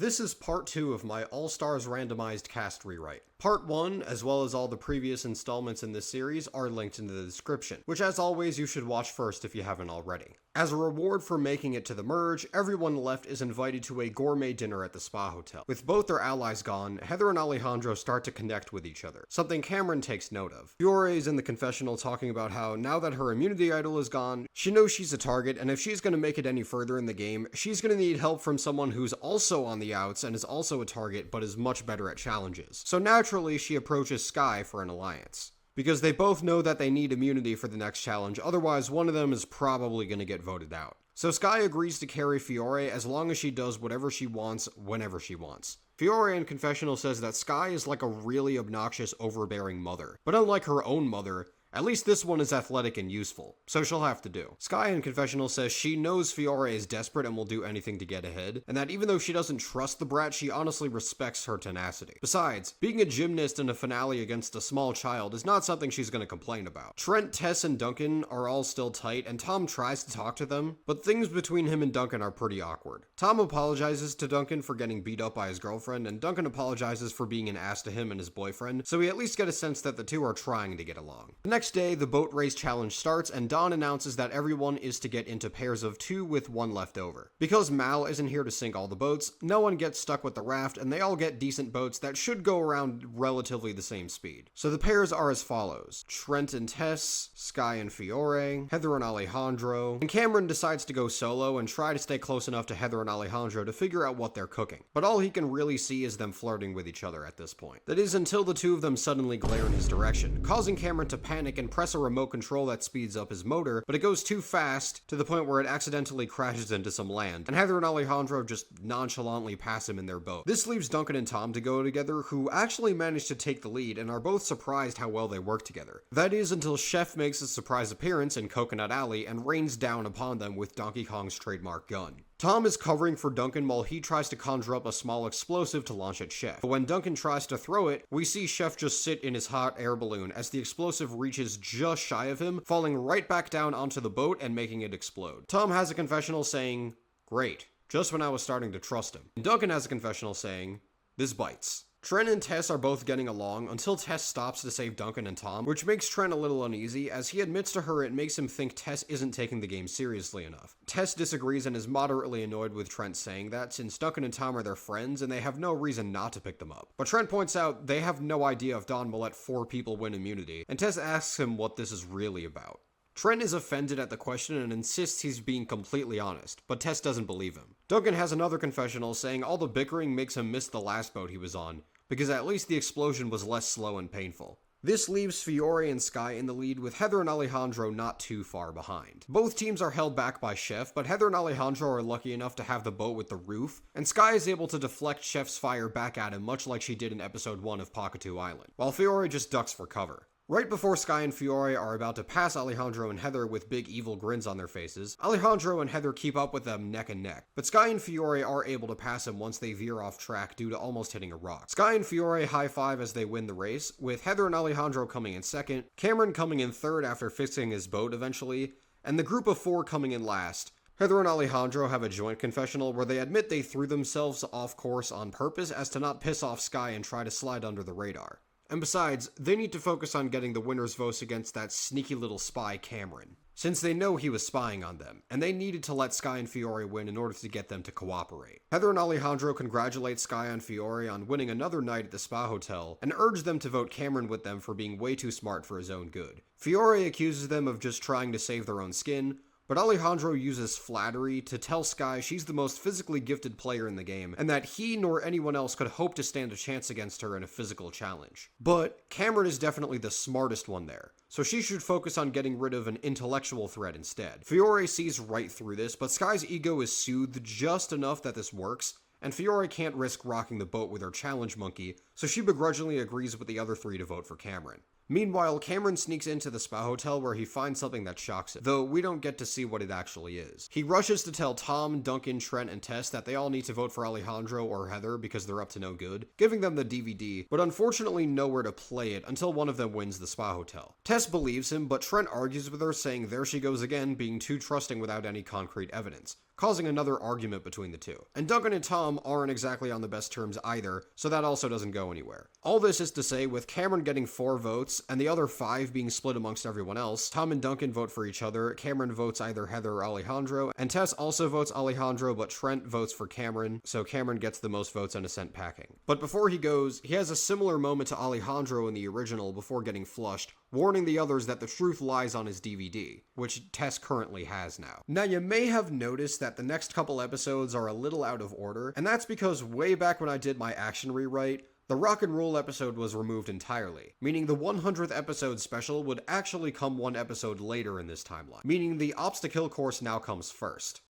This is part 2 of my All-Stars randomized cast rewrite. Part 1, as well as all the previous installments in this series, are linked in the description, which as always you should watch first if you haven't already. As a reward for making it to the merge, everyone left is invited to a gourmet dinner at the spa hotel. With both their allies gone, Heather and Alejandro start to connect with each other, something Cameron takes note of. Fiore is in the confessional talking about how now that her immunity idol is gone, she knows she's a target, and if she's going to make it any further in the game, she's going to need help from someone who's also on the outs and is also a target but is much better at challenges. So naturally she approaches Sky for an alliance, because they both know that they need immunity for the next challenge, otherwise one of them is probably going to get voted out. So Sky agrees to carry Fiore as long as she does whatever she wants, whenever she wants. Fiore in confessional says that Sky is like a really obnoxious, overbearing mother, but unlike her own mother, at least this one is athletic and useful, so she'll have to do. Sky in confessional says she knows Fiore is desperate and will do anything to get ahead, and that even though she doesn't trust the brat, she honestly respects her tenacity. Besides, being a gymnast in a finale against a small child is not something she's going to complain about. Trent, Tess, and Duncan are all still tight, and Tom tries to talk to them, but things between him and Duncan are pretty awkward. Tom apologizes to Duncan for getting beat up by his girlfriend, and Duncan apologizes for being an ass to him and his boyfriend, so we at least get a sense that the two are trying to get along. The next day, the boat race challenge starts, and Don announces that everyone is to get into pairs of 2 with 1 left over. Because Mal isn't here to sink all the boats, no one gets stuck with the raft, and they all get decent boats that should go around relatively the same speed. So the pairs are as follows: Trent and Tess, Sky and Fiore, Heather and Alejandro, and Cameron decides to go solo and try to stay close enough to Heather and Alejandro to figure out what they're cooking. But all he can really see is them flirting with each other at this point. That is until the two of them suddenly glare in his direction, causing Cameron to panic and press a remote control that speeds up his motor, but it goes too fast to the point where it accidentally crashes into some land, and Heather and Alejandro just nonchalantly pass him in their boat. This leaves Duncan and Tom to go together, who actually manage to take the lead and are both surprised how well they work together. That is until Chef makes a surprise appearance in Coconut Alley and rains down upon them with Donkey Kong's trademark gun. Tom is covering for Duncan while he tries to conjure up a small explosive to launch at Chef. But when Duncan tries to throw it, we see Chef just sit in his hot air balloon as the explosive reaches just shy of him, falling right back down onto the boat and making it explode. Tom has a confessional saying, "Great, just when I was starting to trust him." And Duncan has a confessional saying, "This bites." Trent and Tess are both getting along until Tess stops to save Duncan and Tom, which makes Trent a little uneasy as he admits to her it makes him think Tess isn't taking the game seriously enough. Tess disagrees and is moderately annoyed with Trent saying that, since Duncan and Tom are their friends and they have no reason not to pick them up. But Trent points out they have no idea if Don will let 4 people win immunity, and Tess asks him what this is really about. Trent is offended at the question and insists he's being completely honest, but Tess doesn't believe him. Duncan has another confessional saying all the bickering makes him miss the last boat he was on, because at least the explosion was less slow and painful. This leaves Fiore and Sky in the lead, with Heather and Alejandro not too far behind. Both teams are held back by Chef, but Heather and Alejandro are lucky enough to have the boat with the roof, and Sky is able to deflect Chef's fire back at him much like she did in episode 1 of Pakatu Island, while Fiore just ducks for cover. Right before Sky and Fiore are about to pass Alejandro and Heather with big evil grins on their faces, Alejandro and Heather keep up with them neck and neck, but Sky and Fiore are able to pass him once they veer off track due to almost hitting a rock. Sky and Fiore high-five as they win the race, with Heather and Alejandro coming in second, Cameron coming in third after fixing his boat eventually, and the group of 4 coming in last. Heather and Alejandro have a joint confessional where they admit they threw themselves off course on purpose as to not piss off Sky and try to slide under the radar. And besides, they need to focus on getting the winner's votes against that sneaky little spy Cameron, since they know he was spying on them, and they needed to let Sky and Fiore win in order to get them to cooperate. Heather and Alejandro congratulate Sky and Fiore on winning another night at the spa hotel, and urge them to vote Cameron with them for being way too smart for his own good. Fiore accuses them of just trying to save their own skin, but Alejandro uses flattery to tell Sky she's the most physically gifted player in the game, and that he nor anyone else could hope to stand a chance against her in a physical challenge. But Cameron is definitely the smartest one there, so she should focus on getting rid of an intellectual threat instead. Fiore sees right through this, but Sky's ego is soothed just enough that this works, and Fiore can't risk rocking the boat with her challenge monkey, so she begrudgingly agrees with the other 3 to vote for Cameron. Meanwhile, Cameron sneaks into the spa hotel where he finds something that shocks him, though we don't get to see what it actually is. He rushes to tell Tom, Duncan, Trent, and Tess that they all need to vote for Alejandro or Heather because they're up to no good, giving them the DVD, but unfortunately nowhere to play it until one of them wins the spa hotel. Tess believes him, but Trent argues with her, saying there she goes again, being too trusting without any concrete evidence. causing another argument between the two. And Duncan and Tom aren't exactly on the best terms either, so that also doesn't go anywhere. All this is to say, with Cameron getting 4 votes and the other 5 being split amongst everyone else, Tom and Duncan vote for each other, Cameron votes either Heather or Alejandro, and Tess also votes Alejandro, but Trent votes for Cameron, so Cameron gets the most votes and is sent packing. But before he goes, he has a similar moment to Alejandro in the original before getting flushed, warning the others that the truth lies on his DVD, which Tess currently has now. Now, you may have noticed that the next couple episodes are a little out of order, and that's because way back when I did my action rewrite, the rock and roll episode was removed entirely, meaning the 100th episode special would actually come 1 episode later in this timeline, meaning the obstacle course now comes first.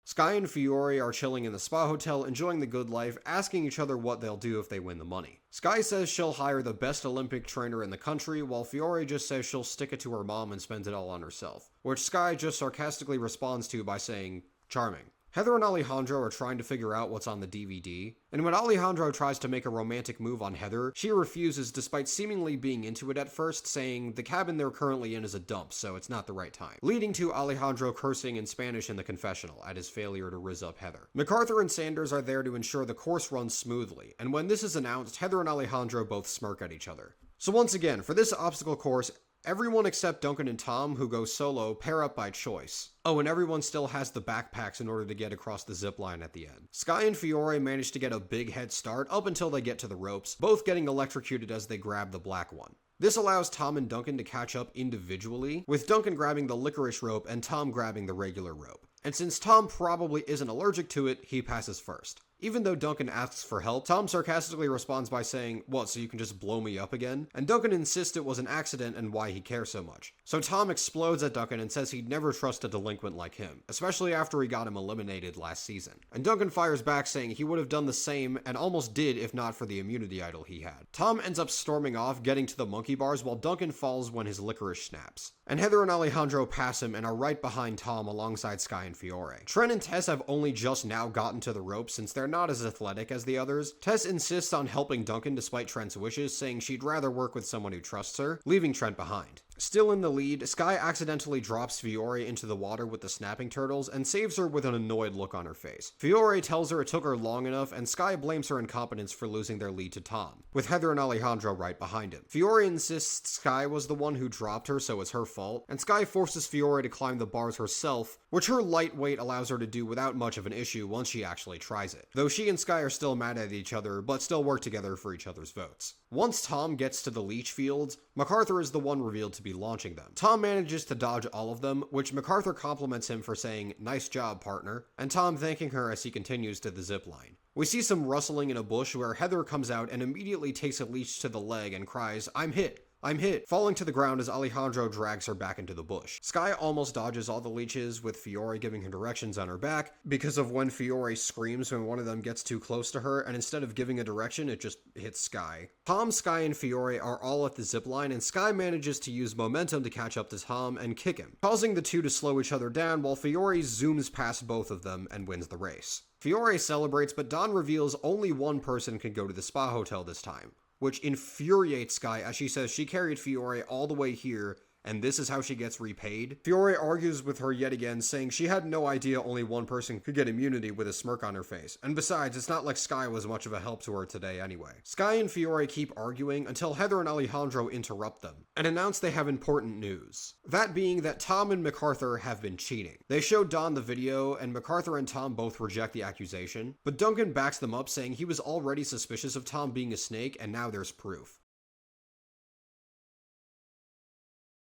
Sky and Fiore are chilling in the spa hotel, enjoying the good life, asking each other what they'll do if they win the money. Sky says she'll hire the best Olympic trainer in the country, while Fiore just says she'll stick it to her mom and spend it all on herself, which Sky just sarcastically responds to by saying, "Charming." Heather and Alejandro are trying to figure out what's on the DVD, and when Alejandro tries to make a romantic move on Heather, she refuses despite seemingly being into it at first, saying the cabin they're currently in is a dump, so it's not the right time, leading to Alejandro cursing in Spanish in the confessional at his failure to rizz up Heather. MacArthur and Sanders are there to ensure the course runs smoothly, and when this is announced, Heather and Alejandro both smirk at each other. So once again, for this obstacle course, everyone except Duncan and Tom, who go solo, pair up by choice. Oh, and everyone still has the backpacks in order to get across the zip line at the end. Sky and Fiore manage to get a big head start up until they get to the ropes, both getting electrocuted as they grab the black one. This allows Tom and Duncan to catch up individually, with Duncan grabbing the licorice rope and Tom grabbing the regular rope. And since Tom probably isn't allergic to it, he passes first. Even though Duncan asks for help, Tom sarcastically responds by saying, "What, so you can just blow me up again?" And Duncan insists it was an accident and why he cares so much. So Tom explodes at Duncan and says he'd never trust a delinquent like him, especially after he got him eliminated last season. And Duncan fires back saying he would have done the same and almost did if not for the immunity idol he had. Tom ends up storming off, getting to the monkey bars while Duncan falls when his licorice snaps. And Heather and Alejandro pass him and are right behind Tom alongside Sky and Fiore. Trent and Tess have only just now gotten to the ropes since they're not as athletic as the others. Tess insists on helping Duncan despite Trent's wishes, saying she'd rather work with someone who trusts her, leaving Trent behind. Still in the lead, Sky accidentally drops Fiore into the water with the snapping turtles and saves her with an annoyed look on her face. Fiore tells her it took her long enough, and Sky blames her incompetence for losing their lead to Tom, with Heather and Alejandro right behind him. Fiore insists Sky was the one who dropped her, so it's her fault, and Sky forces Fiore to climb the bars herself, which her light weight allows her to do without much of an issue once she actually tries it. Though she and Sky are still mad at each other, but still work together for each other's votes. Once Tom gets to the leech fields, MacArthur is the one revealed to be launching them. Tom manages to dodge all of them, which MacArthur compliments him for saying, "Nice job, partner," and Tom thanking her as he continues to the zip line. We see some rustling in a bush where Heather comes out and immediately takes a leech to the leg and cries, "I'm hit! I'm hit," falling to the ground as Alejandro drags her back into the bush. Sky almost dodges all the leeches, with Fiore giving her directions on her back, because of when Fiore screams when one of them gets too close to her, and instead of giving a direction, it just hits Sky. Tom, Sky, and Fiore are all at the zipline, and Sky manages to use momentum to catch up to Tom and kick him, causing the two to slow each other down while Fiore zooms past both of them and wins the race. Fiore celebrates, but Dawn reveals only one person can go to the spa hotel this time, which infuriates Sky as she says she carried Fiore all the way here and this is how she gets repaid. Fiore argues with her yet again, saying she had no idea only one person could get immunity with a smirk on her face. And besides, it's not like Sky was much of a help to her today anyway. Sky and Fiore keep arguing until Heather and Alejandro interrupt them and announce they have important news. That being that Tom and MacArthur have been cheating. They show Dawn the video and MacArthur and Tom both reject the accusation, but Duncan backs them up, saying he was already suspicious of Tom being a snake and now there's proof.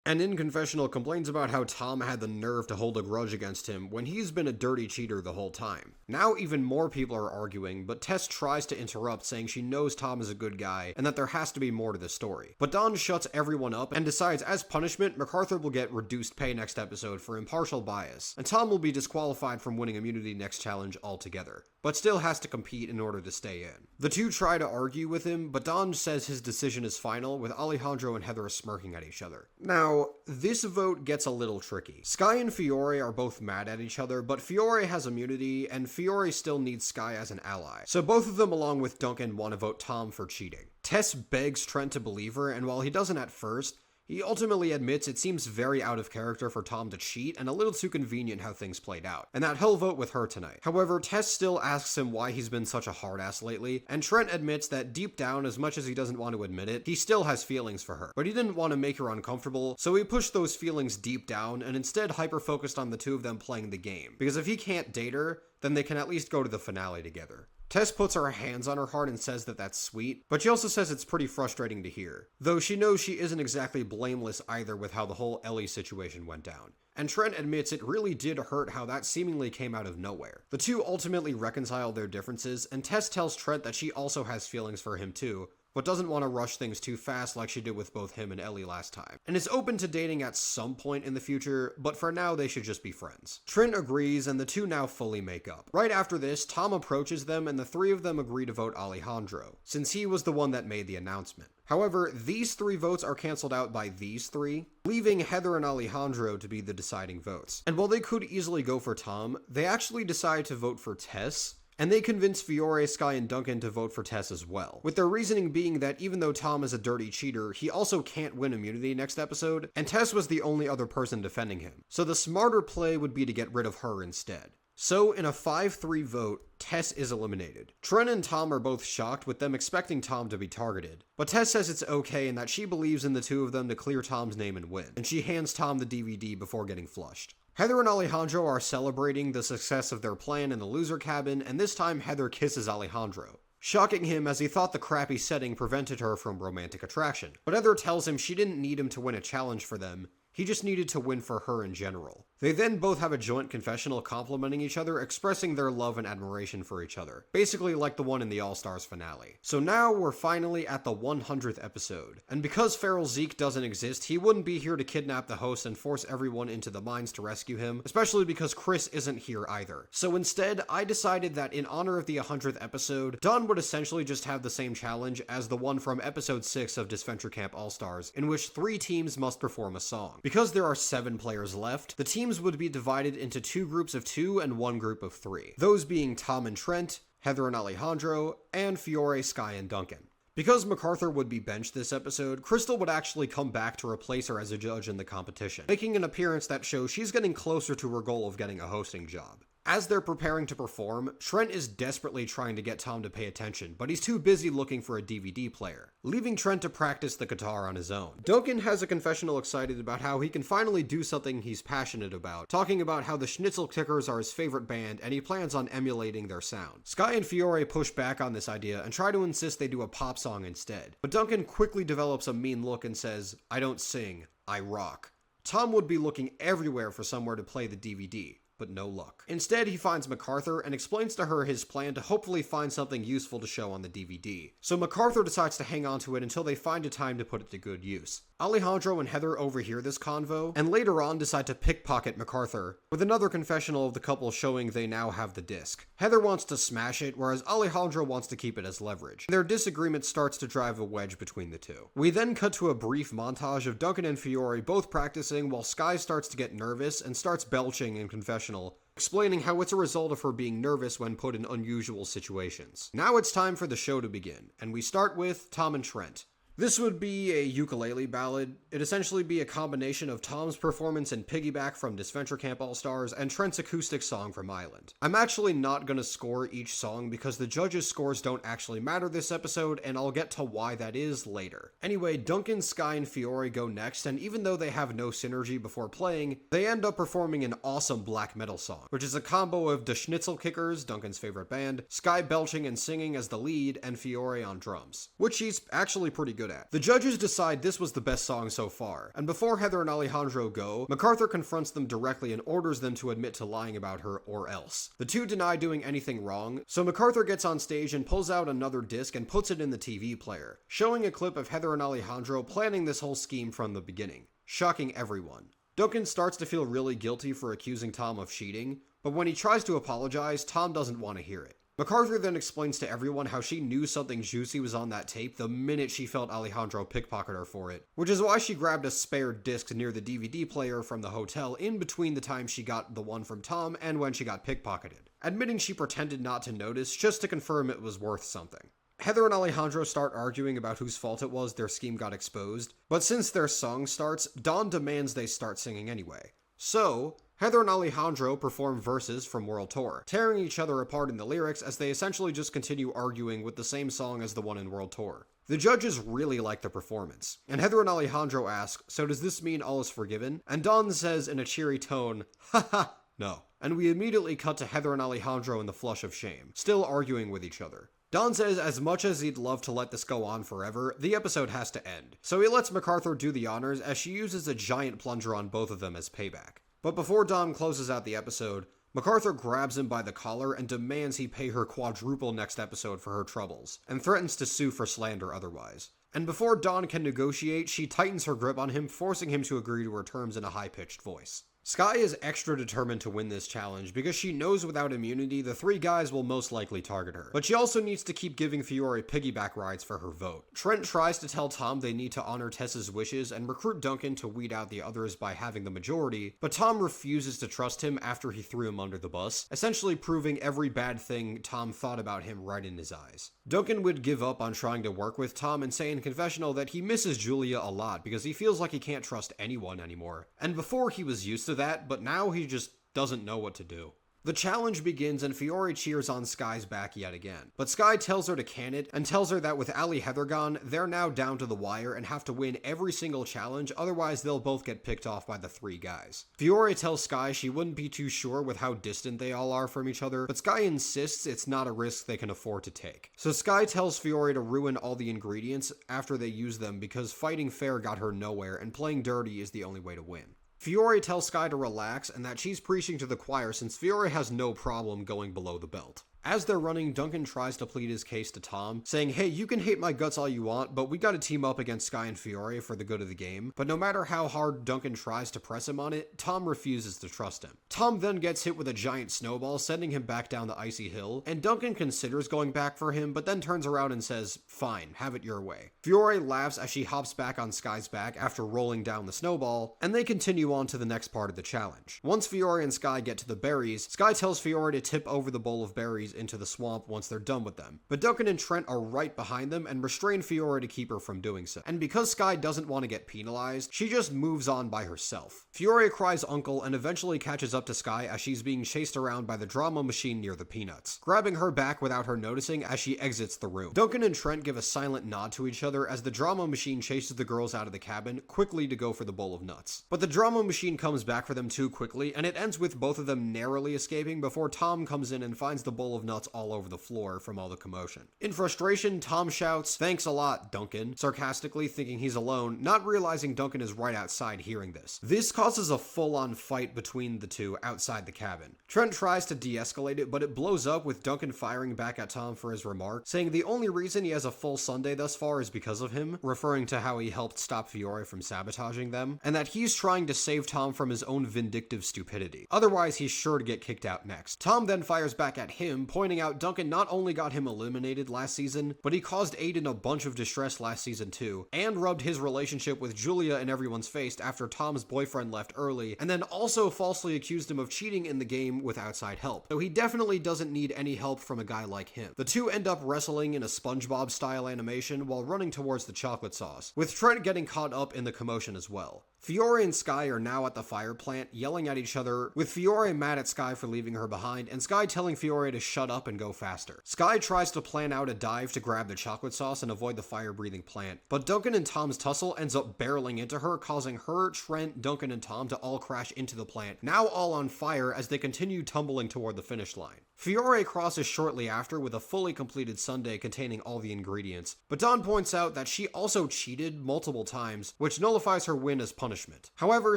And in confessional complains about how Tom had the nerve to hold a grudge against him when he's been a dirty cheater the whole time. Now even more people are arguing, but Tess tries to interrupt, saying she knows Tom is a good guy and that there has to be more to the story. But Dawn shuts everyone up and decides as punishment, MacArthur will get reduced pay next episode for impartial bias, and Tom will be disqualified from winning immunity next challenge altogether, but still has to compete in order to stay in. The two try to argue with him, but Dawn says his decision is final, with Alejandro and Heather smirking at each other. Now, Now, this vote gets a little tricky. Sky and Fiore are both mad at each other, but Fiore has immunity, and Fiore still needs Sky as an ally. So both of them, along with Duncan, want to vote Tom for cheating. Tess begs Trent to believe her, and while he doesn't at first, he ultimately admits it seems very out of character for Tom to cheat and a little too convenient how things played out, and that he'll vote with her tonight. However, Tess still asks him why he's been such a hard ass lately, and Trent admits that deep down, as much as he doesn't want to admit it, he still has feelings for her. But he didn't want to make her uncomfortable, so he pushed those feelings deep down and instead hyper-focused on the two of them playing the game, because if he can't date her, then they can at least go to the finale together. Tess puts her hands on her heart and says that that's sweet, but she also says it's pretty frustrating to hear, though she knows she isn't exactly blameless either with how the whole Ellie situation went down. And Trent admits it really did hurt how that seemingly came out of nowhere. The two ultimately reconcile their differences, and Tess tells Trent that she also has feelings for him too, but doesn't want to rush things too fast like she did with both him and Ellie last time, and is open to dating at some point in the future, but for now they should just be friends. Trent agrees, and the two now fully make up. Right after this, Tom approaches them, and the three of them agree to vote Alejandro, since he was the one that made the announcement. However, these three votes are cancelled out by these three, leaving Heather and Alejandro to be the deciding votes. And while they could easily go for Tom, they actually decide to vote for Tess, and they convince Fiore, Sky, and Duncan to vote for Tess as well, with their reasoning being that even though Tom is a dirty cheater, he also can't win immunity next episode, and Tess was the only other person defending him, so the smarter play would be to get rid of her instead. So, in a 5-3 vote, Tess is eliminated. Trent and Tom are both shocked, with them expecting Tom to be targeted, but Tess says it's okay and that she believes in the two of them to clear Tom's name and win, and she hands Tom the DVD before getting flushed. Heather and Alejandro are celebrating the success of their plan in the loser cabin, and this time Heather kisses Alejandro, shocking him as he thought the crappy setting prevented her from romantic attraction. But Heather tells him she didn't need him to win a challenge for them, he just needed to win for her in general. They then both have a joint confessional complimenting each other, expressing their love and admiration for each other, basically like the one in the All-Stars finale. So now we're finally at the 100th episode, and because Feral Zeke doesn't exist, he wouldn't be here to kidnap the host and force everyone into the mines to rescue him, especially because Chris isn't here either. So instead, I decided that in honor of the 100th episode, Dawn would essentially just have the same challenge as the one from episode 6 of Disventure Camp All-Stars, in which 3 teams must perform a song. Because there are 7 players left, the teams would be divided into 2 groups of 2 and 1 group of 3. Those being Tom and Trent, Heather and Alejandro, and Fiore, Sky, and Duncan. Because MacArthur would be benched this episode, Crystal would actually come back to replace her as a judge in the competition, making an appearance that shows she's getting closer to her goal of getting a hosting job. As they're preparing to perform, Trent is desperately trying to get Tom to pay attention, but he's too busy looking for a DVD player, leaving Trent to practice the guitar on his own. Duncan has a confessional excited about how he can finally do something he's passionate about, talking about how the Schnitzel Kickers are his favorite band and he plans on emulating their sound. Sky and Fiore push back on this idea and try to insist they do a pop song instead, but Duncan quickly develops a mean look and says, "I don't sing, I rock." Tom would be looking everywhere for somewhere to play the DVD, but no luck. Instead, he finds MacArthur and explains to her his plan to hopefully find something useful to show on the DVD. So MacArthur decides to hang on to it until they find a time to put it to good use. Alejandro and Heather overhear this convo, and later on decide to pickpocket MacArthur, with another confessional of the couple showing they now have the disc. Heather wants to smash it, whereas Alejandro wants to keep it as leverage. Their disagreement starts to drive a wedge between the two. We then cut to a brief montage of Duncan and Fiore both practicing while Sky starts to get nervous and starts belching in confessional, explaining how it's a result of her being nervous when put in unusual situations. Now it's time for the show to begin, and we start with Tom and Trent. This would be a ukulele ballad. It'd essentially be a combination of Tom's performance in Piggyback from Disventure Camp All-Stars and Trent's acoustic song from Island. I'm actually not gonna score each song because the judges' scores don't actually matter this episode, and I'll get to why that is later. Anyway, Duncan, Sky, and Fiore go next, and even though they have no synergy before playing, they end up performing an awesome black metal song, which is a combo of the Schnitzel Kickers, Duncan's favorite band, Sky belching and singing as the lead, and Fiore on drums, which he's actually pretty good at. The judges decide this was the best song so far, and before Heather and Alejandro go, MacArthur confronts them directly and orders them to admit to lying about her or else. The two deny doing anything wrong, so MacArthur gets on stage and pulls out another disc and puts it in the TV player, showing a clip of Heather and Alejandro planning this whole scheme from the beginning, shocking everyone. Duncan starts to feel really guilty for accusing Tom of cheating, but when he tries to apologize, Tom doesn't want to hear it. MacArthur then explains to everyone how she knew something juicy was on that tape the minute she felt Alejandro pickpocket her for it, which is why she grabbed a spare disc near the DVD player from the hotel in between the time she got the one from Tom and when she got pickpocketed, admitting she pretended not to notice just to confirm it was worth something. Heather and Alejandro start arguing about whose fault it was their scheme got exposed, but since their song starts, Dawn demands they start singing anyway. So, Heather and Alejandro perform verses from World Tour, tearing each other apart in the lyrics as they essentially just continue arguing with the same song as the one in World Tour. The judges really like the performance, and Heather and Alejandro ask, "So does this mean all is forgiven?" And Dawn says in a cheery tone, "Haha, no." And we immediately cut to Heather and Alejandro in the flush of shame, still arguing with each other. Dawn says as much as he'd love to let this go on forever, the episode has to end. So he lets MacArthur do the honors as she uses a giant plunger on both of them as payback. But before Dawn closes out the episode, MacArthur grabs him by the collar and demands he pay her quadruple next episode for her troubles, and threatens to sue for slander otherwise. And before Dawn can negotiate, she tightens her grip on him, forcing him to agree to her terms in a high-pitched voice. Sky is extra determined to win this challenge because she knows without immunity the three guys will most likely target her, but she also needs to keep giving Fiore piggyback rides for her vote. Trent tries to tell Tom they need to honor Tess's wishes and recruit Duncan to weed out the others by having the majority, but Tom refuses to trust him after he threw him under the bus, essentially proving every bad thing Tom thought about him right in his eyes. Duncan would give up on trying to work with Tom and say in confessional that he misses Julia a lot because he feels like he can't trust anyone anymore. And before he was used to that, but now he just doesn't know what to do. The challenge begins and Fiore cheers on Sky's back yet again, but Sky tells her to can it and tells her that with Ali Heather gone, they're now down to the wire and have to win every single challenge, otherwise they'll both get picked off by the three guys. Fiore tells Sky she wouldn't be too sure with how distant they all are from each other, but Sky insists it's not a risk they can afford to take. So Sky tells Fiore to ruin all the ingredients after they use them because fighting fair got her nowhere and playing dirty is the only way to win. Fiore tells Sky to relax and that she's preaching to the choir since Fiore has no problem going below the belt. As they're running, Duncan tries to plead his case to Tom, saying, "Hey, you can hate my guts all you want, but we gotta team up against Sky and Fiore for the good of the game." But no matter how hard Duncan tries to press him on it, Tom refuses to trust him. Tom then gets hit with a giant snowball, sending him back down the icy hill, and Duncan considers going back for him, but then turns around and says, "Fine, have it your way." Fiore laughs as she hops back on Sky's back after rolling down the snowball, and they continue on to the next part of the challenge. Once Fiore and Sky get to the berries, Sky tells Fiore to tip over the bowl of berries into the swamp once they're done with them. But Duncan and Trent are right behind them and restrain Fiore to keep her from doing so. And because Sky doesn't want to get penalized, she just moves on by herself. Fiore cries uncle and eventually catches up to Sky as she's being chased around by the drama machine near the peanuts, grabbing her back without her noticing as she exits the room. Duncan and Trent give a silent nod to each other as the drama machine chases the girls out of the cabin, quickly to go for the bowl of nuts. But the drama machine comes back for them too quickly, and it ends with both of them narrowly escaping before Tom comes in and finds the bowl of nuts all over the floor from all the commotion. In frustration, Tom shouts, "Thanks a lot, Duncan," sarcastically thinking he's alone, not realizing Duncan is right outside hearing this. This causes a full-on fight between the two outside the cabin. Trent tries to de-escalate it, but it blows up with Duncan firing back at Tom for his remark, saying the only reason he has a full sundae thus far is because of him, referring to how he helped stop Fiore from sabotaging them, and that he's trying to save Tom from his own vindictive stupidity. Otherwise, he's sure to get kicked out next. Tom then fires back at him, pointing out Duncan not only got him eliminated last season, but he caused Aiden a bunch of distress last season too, and rubbed his relationship with Julia in everyone's face after Tom's boyfriend left early, and then also falsely accused him of cheating in the game with outside help. So he definitely doesn't need any help from a guy like him. The two end up wrestling in a SpongeBob style animation while running towards the chocolate sauce, with Trent getting caught up in the commotion as well. Fiore and Sky are now at the fire plant, yelling at each other, with Fiore mad at Sky for leaving her behind, and Sky telling Fiore to shut up and go faster. Sky tries to plan out a dive to grab the chocolate sauce and avoid the fire-breathing plant, but Duncan and Tom's tussle ends up barreling into her, causing her, Trent, Duncan, and Tom to all crash into the plant, now all on fire as they continue tumbling toward the finish line. Fiore crosses shortly after with a fully completed sundae containing all the ingredients, but Dawn points out that she also cheated multiple times, which nullifies her win as punishment. punishment. However,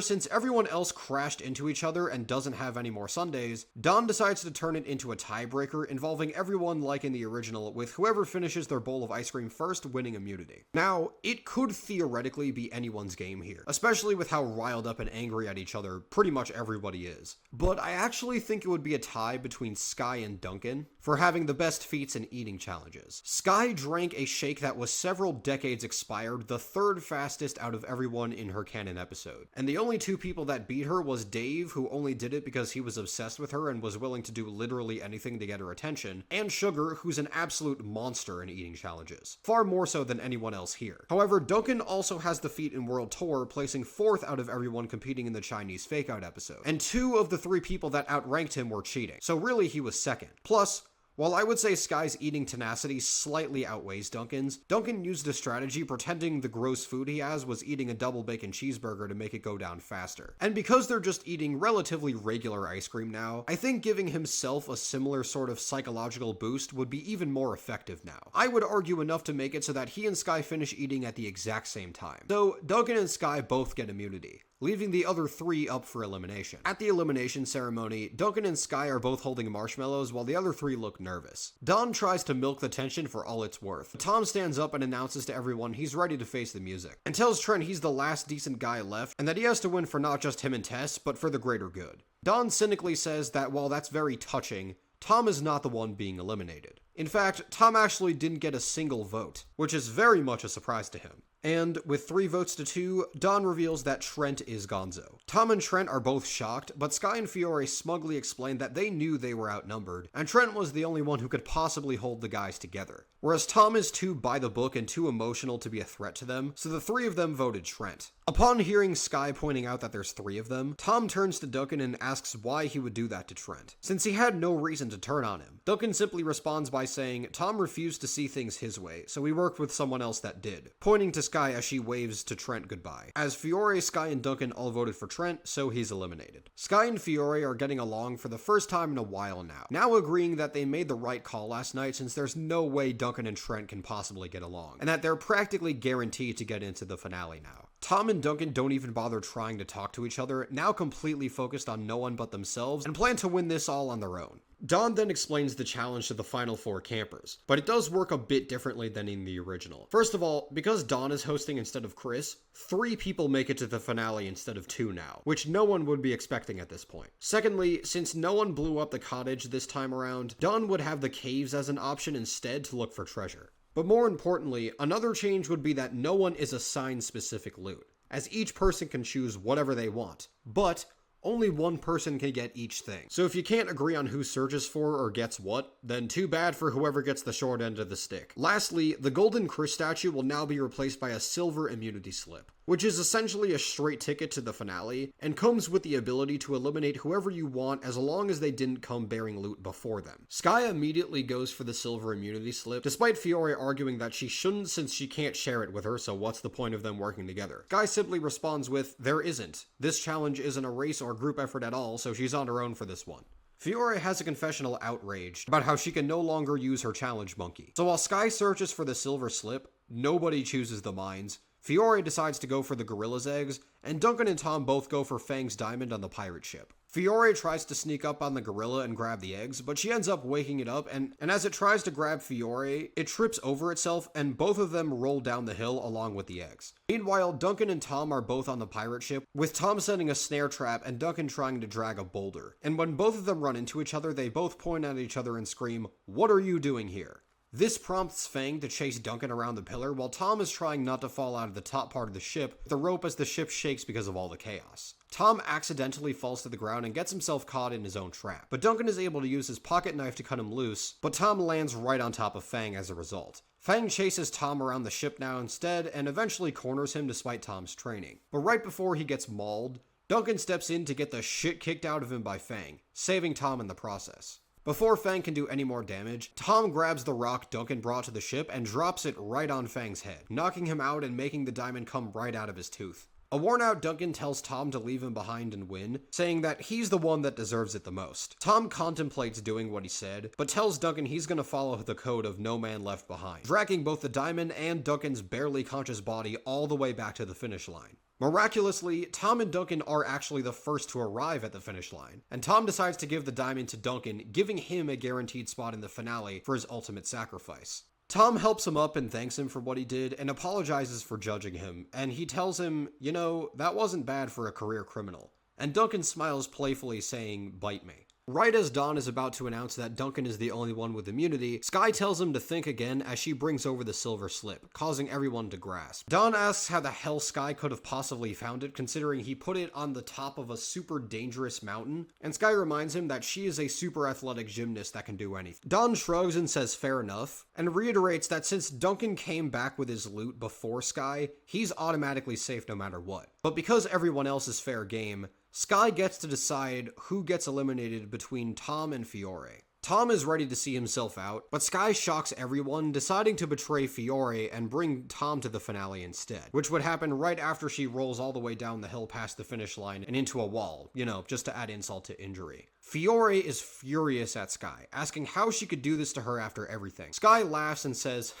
since everyone else crashed into each other and doesn't have any more sundaes, Don decides to turn it into a tiebreaker involving everyone like in the original, with whoever finishes their bowl of ice cream first winning immunity. Now, it could theoretically be anyone's game here, especially with how riled up and angry at each other pretty much everybody is. But I actually think it would be a tie between Sky and Duncan for having the best feats in eating challenges. Sky drank a shake that was several decades expired, the third fastest out of everyone in her canon episode. And the only two people that beat her was Dave, who only did it because he was obsessed with her and was willing to do literally anything to get her attention, and Sugar, who's an absolute monster in eating challenges, far more so than anyone else here. However, Duncan also has the feat in World Tour, placing 4th out of everyone competing in the Chinese Fake-Out episode, and 2 of the 3 people that outranked him were cheating, so really he was 2nd. Plus, while I would say Sky's eating tenacity slightly outweighs Duncan's, Duncan used a strategy pretending the gross food he has was eating a double bacon cheeseburger to make it go down faster. And because they're just eating relatively regular ice cream now, I think giving himself a similar sort of psychological boost would be even more effective now. I would argue enough to make it so that he and Sky finish eating at the exact same time. So Duncan and Sky both get immunity, leaving the other 3 up for elimination. At the elimination ceremony, Duncan and Sky are both holding marshmallows while the other 3 look nervous. Don tries to milk the tension for all it's worth. Tom stands up and announces to everyone he's ready to face the music, and tells Trent he's the last decent guy left, and that he has to win for not just him and Tess, but for the greater good. Don cynically says that while that's very touching, Tom is not the one being eliminated. In fact, Tom actually didn't get a single vote, which is very much a surprise to him. And with 3 votes to 2, Don reveals that Trent is Gonzo. Tom and Trent are both shocked, but Sky and Fiore smugly explain that they knew they were outnumbered, and Trent was the only one who could possibly hold the guys together. Whereas Tom is too by the book and too emotional to be a threat to them, so the 3 of them voted Trent. Upon hearing Sky pointing out that there's 3 of them, Tom turns to Duncan and asks why he would do that to Trent, since he had no reason to turn on him. Duncan simply responds by saying Tom refused to see things his way, so he worked with someone else that did, pointing to Sky as she waves to Trent goodbye. As Fiore, Sky, and Duncan all voted for Trent, so he's eliminated. Sky and Fiore are getting along for the first time in a while now agreeing that they made the right call last night since there's no way Duncan and Trent can possibly get along, and that they're practically guaranteed to get into the finale now. Tom and Duncan don't even bother trying to talk to each other, now completely focused on no one but themselves, and plan to win this all on their own. Don then explains the challenge to the final 4 campers, but it does work a bit differently than in the original. First of all, because Don is hosting instead of Chris, 3 people make it to the finale instead of 2 now, which no one would be expecting at this point. Secondly, since no one blew up the cottage this time around, Don would have the caves as an option instead to look for treasure. But more importantly, another change would be that no one is assigned specific loot, as each person can choose whatever they want, but only one person can get each thing. So if you can't agree on who searches for or gets what, then too bad for whoever gets the short end of the stick. Lastly, the golden Chris statue will now be replaced by a silver immunity slip, which is essentially a straight ticket to the finale, and comes with the ability to eliminate whoever you want as long as they didn't come bearing loot before them. Sky immediately goes for the silver immunity slip, despite Fiore arguing that she shouldn't since she can't share it with her, so what's the point of them working together? Sky simply responds with, there isn't. This challenge isn't a race or group effort at all, so she's on her own for this one. Fiore has a confessional outraged about how she can no longer use her challenge monkey. So while Sky searches for the silver slip, nobody chooses the mines. Fiore decides to go for the gorilla's eggs, and Duncan and Tom both go for Fang's diamond on the pirate ship. Fiore tries to sneak up on the gorilla and grab the eggs, but she ends up waking it up, and as it tries to grab Fiore, it trips over itself, and both of them roll down the hill along with the eggs. Meanwhile, Duncan and Tom are both on the pirate ship, with Tom setting a snare trap and Duncan trying to drag a boulder. And when both of them run into each other, they both point at each other and scream, "What are you doing here?" This prompts Fang to chase Duncan around the pillar, while Tom is trying not to fall out of the top part of the ship with the rope as the ship shakes because of all the chaos. Tom accidentally falls to the ground and gets himself caught in his own trap, but Duncan is able to use his pocket knife to cut him loose, but Tom lands right on top of Fang as a result. Fang chases Tom around the ship now instead, and eventually corners him despite Tom's training. But right before he gets mauled, Duncan steps in to get the shit kicked out of him by Fang, saving Tom in the process. Before Fang can do any more damage, Tom grabs the rock Duncan brought to the ship and drops it right on Fang's head, knocking him out and making the diamond come right out of his tooth. A worn-out Duncan tells Tom to leave him behind and win, saying that he's the one that deserves it the most. Tom contemplates doing what he said, but tells Duncan he's gonna follow the code of no man left behind, dragging both the diamond and Duncan's barely conscious body all the way back to the finish line. Miraculously, Tom and Duncan are actually the first to arrive at the finish line, and Tom decides to give the diamond to Duncan, giving him a guaranteed spot in the finale for his ultimate sacrifice. Tom helps him up and thanks him for what he did and apologizes for judging him, and he tells him, you know, that wasn't bad for a career criminal. And Duncan smiles playfully, saying, bite me. Right as Dawn is about to announce that Duncan is the only one with immunity, Skye tells him to think again as she brings over the silver slip, causing everyone to grasp. Dawn asks how the hell Skye could have possibly found it, considering he put it on the top of a super dangerous mountain, and Skye reminds him that she is a super athletic gymnast that can do anything. Dawn shrugs and says fair enough, and reiterates that since Duncan came back with his loot before Skye, he's automatically safe no matter what. But because everyone else is fair game, Skye gets to decide who gets eliminated between Tom and Fiore. Tom is ready to see himself out, but Skye shocks everyone, deciding to betray Fiore and bring Tom to the finale instead, which would happen right after she rolls all the way down the hill past the finish line and into a wall, you know, just to add insult to injury. Fiore is furious at Skye, asking how she could do this to her after everything. Skye laughs and says,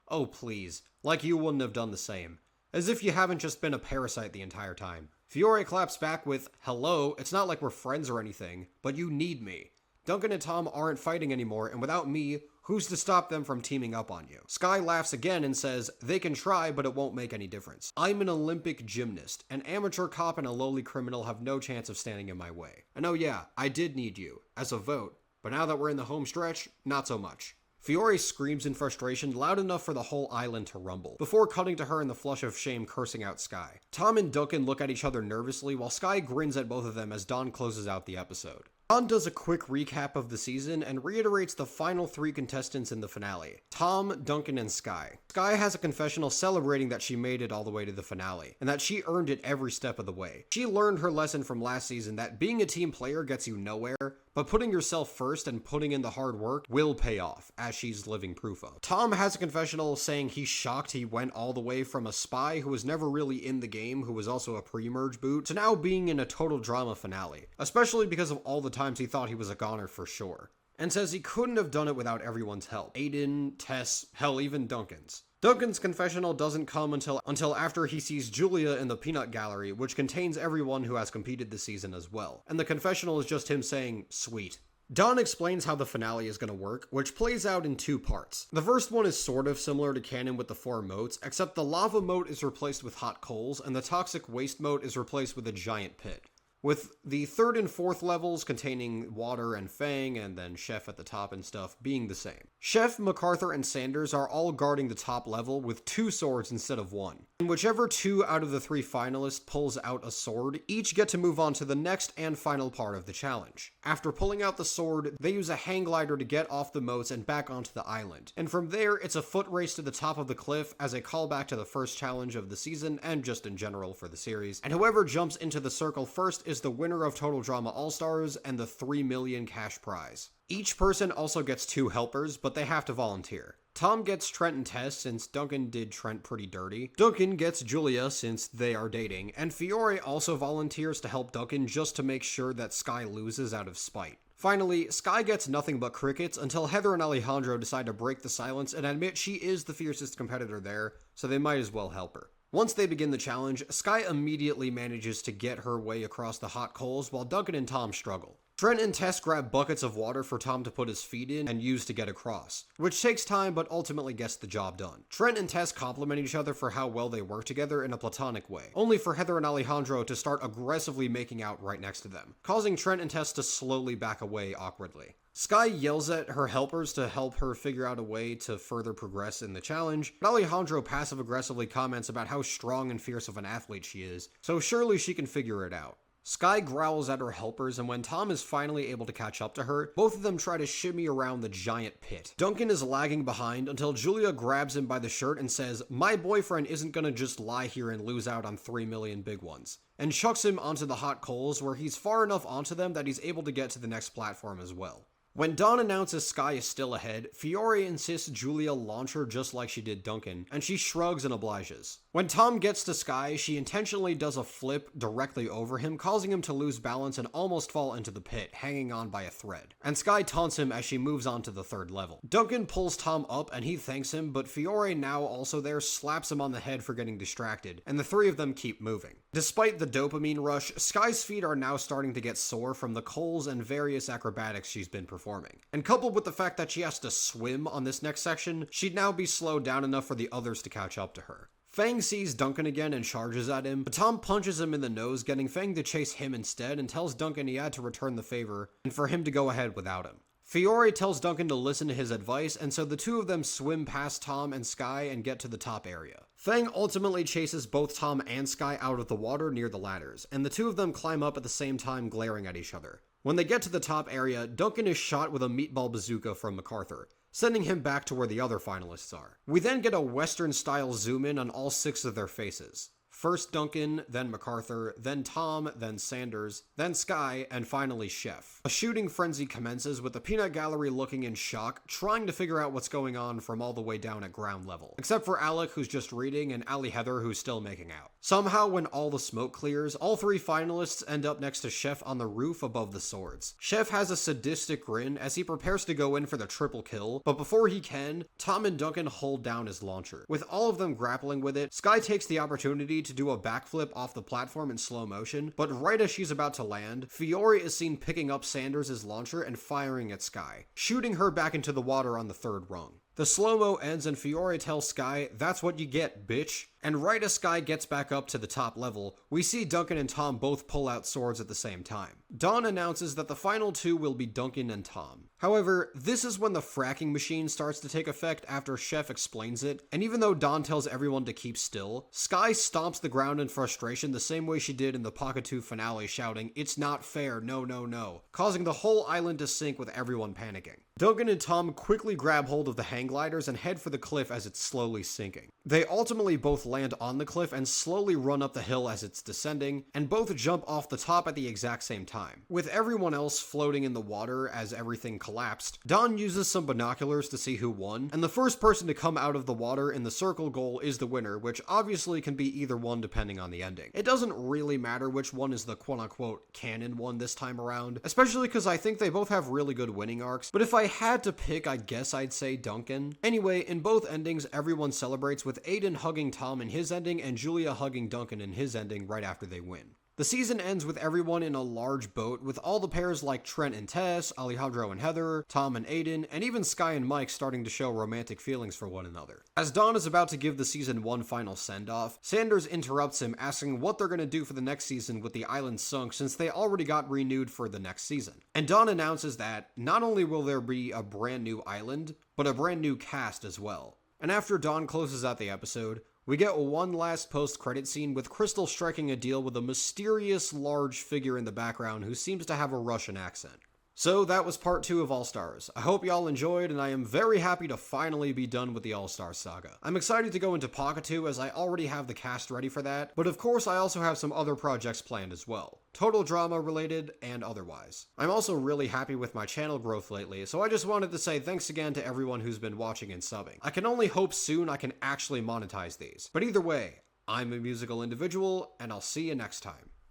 oh please, like you wouldn't have done the same. As if you haven't just been a parasite the entire time. Fiore claps back with, hello, it's not like we're friends or anything, but you need me. Duncan and Tom aren't fighting anymore, and without me, who's to stop them from teaming up on you? Skye laughs again and says, they can try, but it won't make any difference. I'm an Olympic gymnast. An amateur cop and a lowly criminal have no chance of standing in my way. And oh yeah, I did need you, as a vote, but now that we're in the home stretch, not so much. Fiore screams in frustration loud enough for the whole island to rumble, before cutting to her in the flush of shame cursing out Skye. Tom and Duncan look at each other nervously while Skye grins at both of them as Dawn closes out the episode. Dawn does a quick recap of the season and reiterates the final 3 contestants in the finale, Tom, Duncan, and Skye. Skye has a confessional celebrating that she made it all the way to the finale, and that she earned it every step of the way. She learned her lesson from last season that being a team player gets you nowhere, but putting yourself first and putting in the hard work will pay off, as she's living proof of. Tom has a confessional saying he's shocked he went all the way from a spy who was never really in the game, who was also a pre-merge boot, to now being in a total drama finale, especially because of all the times he thought he was a goner for sure. And says he couldn't have done it without everyone's help. Aiden, Tess, hell, even Duncan's. Duncan's confessional doesn't come until after he sees Julia in the peanut gallery, which contains everyone who has competed this season as well. And the confessional is just him saying, sweet. Dawn explains how the finale is going to work, which plays out in 2 parts. The first one is sort of similar to canon with the 4 moats, except the lava moat is replaced with hot coals, and the toxic waste moat is replaced with a giant pit. With the 3rd and 4th levels containing Water and Fang, and then Chef at the top and stuff, being the same. Chef, MacArthur, and Sanders are all guarding the top level with 2 swords instead of 1. And whichever 2 out of the 3 finalists pulls out a sword, each get to move on to the next and final part of the challenge. After pulling out the sword, they use a hang glider to get off the moats and back onto the island. And from there, it's a foot race to the top of the cliff as a callback to the first challenge of the season and just in general for the series. And whoever jumps into the circle first is the winner of Total Drama All-Stars and the 3 million cash prize. Each person also gets 2 helpers, but they have to volunteer. Tom gets Trent and Tess since Duncan did Trent pretty dirty. Duncan gets Julia since they are dating, and Fiore also volunteers to help Duncan just to make sure that Skye loses out of spite. Finally, Skye gets nothing but crickets until Heather and Alejandro decide to break the silence and admit she is the fiercest competitor there, so they might as well help her. Once they begin the challenge, Skye immediately manages to get her way across the hot coals while Duncan and Tom struggle. Trent and Tess grab buckets of water for Tom to put his feet in and use to get across, which takes time but ultimately gets the job done. Trent and Tess compliment each other for how well they work together in a platonic way, only for Heather and Alejandro to start aggressively making out right next to them, causing Trent and Tess to slowly back away awkwardly. Skye yells at her helpers to help her figure out a way to further progress in the challenge, but Alejandro passive-aggressively comments about how strong and fierce of an athlete she is, so surely she can figure it out. Skye growls at her helpers, and when Tom is finally able to catch up to her, both of them try to shimmy around the giant pit. Duncan is lagging behind until Julia grabs him by the shirt and says, "My boyfriend isn't gonna just lie here and lose out on 3 million big ones," and chucks him onto the hot coals where he's far enough onto them that he's able to get to the next platform as well. When Dawn announces Sky is still ahead, Fiore insists Julia launch her just like she did Duncan, and she shrugs and obliges. When Tom gets to Sky, she intentionally does a flip directly over him, causing him to lose balance and almost fall into the pit, hanging on by a thread. And Sky taunts him as she moves on to the third level. Duncan pulls Tom up and he thanks him, but Fiore, now also there, slaps him on the head for getting distracted, and the three of them keep moving. Despite the dopamine rush, Sky's feet are now starting to get sore from the coals and various acrobatics she's been performing. And coupled with the fact that she has to swim on this next section, she'd now be slowed down enough for the others to catch up to her. Fang sees Duncan again and charges at him, but Tom punches him in the nose, getting Fang to chase him instead and tells Duncan he had to return the favor and for him to go ahead without him. Fiore tells Duncan to listen to his advice, and so the two of them swim past Tom and Sky and get to the top area. Fang ultimately chases both Tom and Sky out of the water near the ladders, and the two of them climb up at the same time, glaring at each other. When they get to the top area, Duncan is shot with a meatball bazooka from MacArthur, sending him back to where the other finalists are. We then get a Western-style zoom-in on all 6 of their faces. First Duncan, then MacArthur, then Tom, then Sanders, then Sky, and finally Chef. A shooting frenzy commences with the peanut gallery looking in shock, trying to figure out what's going on from all the way down at ground level. Except for Alec, who's just reading, and Ali Heather, who's still making out. Somehow, when all the smoke clears, all 3 finalists end up next to Chef on the roof above the swords. Chef has a sadistic grin as he prepares to go in for the triple kill, but before he can, Tom and Duncan hold down his launcher. With all of them grappling with it, Sky takes the opportunity to do a backflip off the platform in slow motion, but right as she's about to land, Fiore is seen picking up Sanders' launcher and firing at Sky, shooting her back into the water on the 3rd rung. The slow-mo ends and Fiore tells Sky, "That's what you get, bitch." And right as Sky gets back up to the top level, we see Duncan and Tom both pull out swords at the same time. Dawn announces that the final 2 will be Duncan and Tom. However, this is when the fracking machine starts to take effect after Chef explains it, and even though Dawn tells everyone to keep still, Sky stomps the ground in frustration the same way she did in the Pocket 2 finale, shouting, "It's not fair, no, no, no," causing the whole island to sink with everyone panicking. Duncan and Tom quickly grab hold of the hang gliders and head for the cliff as it's slowly sinking. They ultimately both land on the cliff and slowly run up the hill as it's descending, and both jump off the top at the exact same time. With everyone else floating in the water as everything collapsed, Dawn uses some binoculars to see who won, and the first person to come out of the water in the circle goal is the winner, which obviously can be either one depending on the ending. It doesn't really matter which one is the quote-unquote canon one this time around, especially because I think they both have really good winning arcs, but if I had to pick, I guess I'd say Duncan. Anyway, in both endings, everyone celebrates with Aiden hugging Tom in his ending and Julia hugging Duncan in his ending right after they win. The season ends with everyone in a large boat with all the pairs like Trent and Tess, Alejandro and Heather, Tom and Aiden, and even Sky and Mike starting to show romantic feelings for one another. As Dawn is about to give the season 1 final send-off, Sanders interrupts him asking what they're going to do for the next season with the island sunk since they already got renewed for the next season. And Dawn announces that not only will there be a brand new island, but a brand new cast as well. And after Dawn closes out the episode, we get one last post-credit scene with Crystal striking a deal with a mysterious large figure in the background who seems to have a Russian accent. So that was part 2 of All-Stars. I hope y'all enjoyed, and I am very happy to finally be done with the All-Stars saga. I'm excited to go into Pocket 2 as I already have the cast ready for that, but of course I also have some other projects planned as well. Total drama related and otherwise. I'm also really happy with my channel growth lately, so I just wanted to say thanks again to everyone who's been watching and subbing. I can only hope soon I can actually monetize these. But either way, I'm a musical individual, and I'll see you next time.